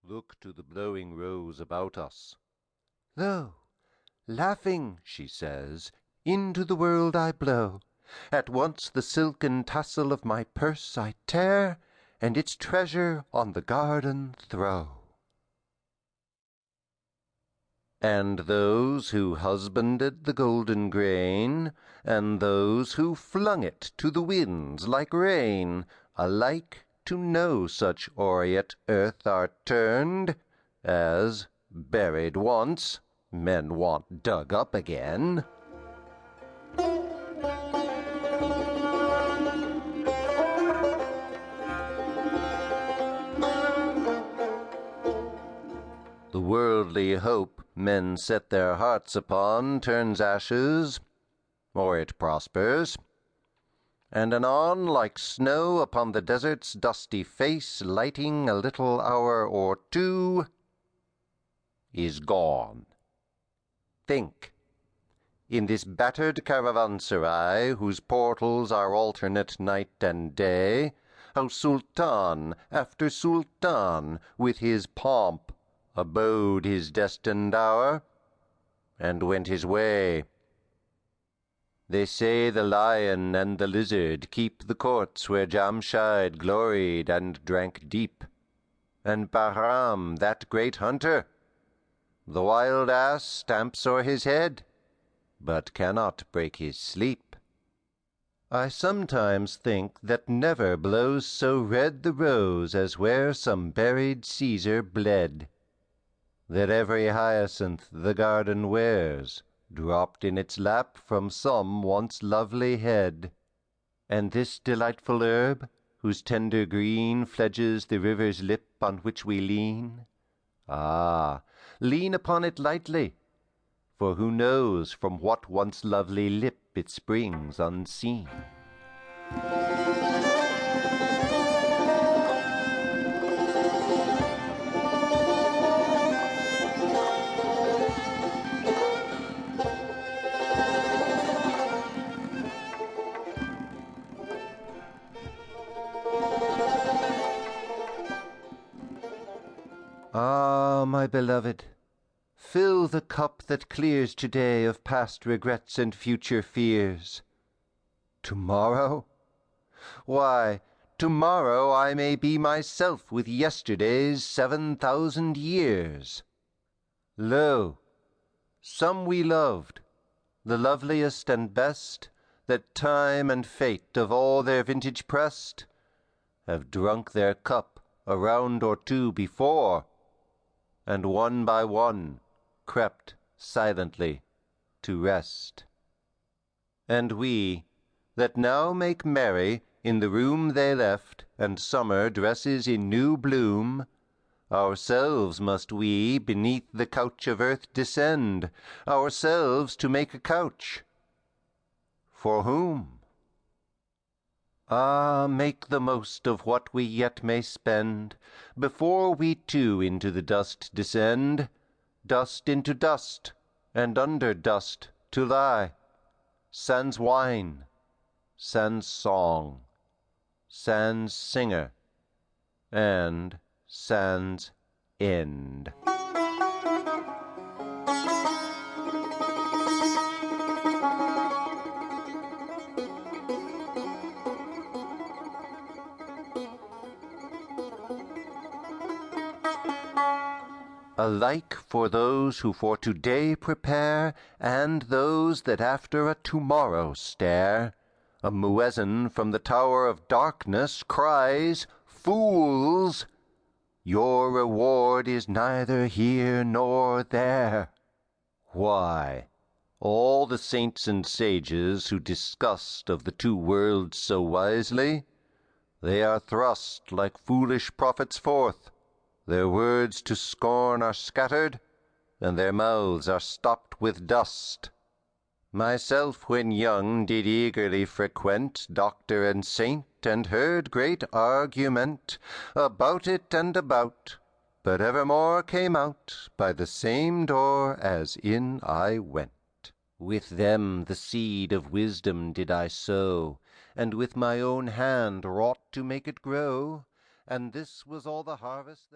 Look to the blowing rose about us. Lo, laughing, she says, into the world I blow. At once the silken tassel of my purse I tear, and its treasure on the garden throw. And those who husbanded the golden grain, and those who flung it to the winds like rain, alike to no such aureate earth are turned, as, buried once, men want dug up again. The worldly hope men set their hearts upon turns ashes, or it prospers, and anon, like snow upon the desert's dusty face, lighting a little hour or two, is gone. Think, in this battered caravanserai, whose portals are alternate night and day, how Sultan after Sultan with his pomp abode his destined hour, and went his way. They say the lion and the lizard keep the courts where Jamshid gloried and drank deep, and Bahram, that great hunter, the wild ass stamps o'er his head, but cannot break his sleep. I sometimes think that never blows so red the rose as where some buried Caesar bled, that every hyacinth the garden wears dropped in its lap from some once lovely head. And this delightful herb, whose tender green fledges the river's lip on which we lean, lean upon it lightly, for who knows from what once lovely lip it springs unseen. Ah, my beloved, fill the cup that clears today of past regrets and future fears. Tomorrow? Why, tomorrow I may be myself with yesterday's 7,000 years. Lo, some we loved, the loveliest and best that time and fate of all their vintage pressed, have drunk their cup a round or two before, and one by one crept silently to rest. And we, that now make merry in the room they left, and summer dresses in new bloom, ourselves must we beneath the couch of earth descend, ourselves to make a couch. For whom? Ah, make the most of what we yet may spend, before we too into the dust descend, dust into dust, and under dust to lie, sans wine, sans song, sans singer, and sans end. Alike for those who for today prepare, and those that after a tomorrow stare, a muezzin from the tower of darkness cries, "Fools! Your reward is neither here nor there." Why, all the saints and sages who discussed of the two worlds so wisely, they are thrust like foolish prophets forth. Their words to scorn are scattered, and their mouths are stopped with dust. Myself, when young, did eagerly frequent doctor and saint, and heard great argument about it and about, but evermore came out by the same door as in I went. With them the seed of wisdom did I sow, and with my own hand wrought to make it grow, and this was all the harvest that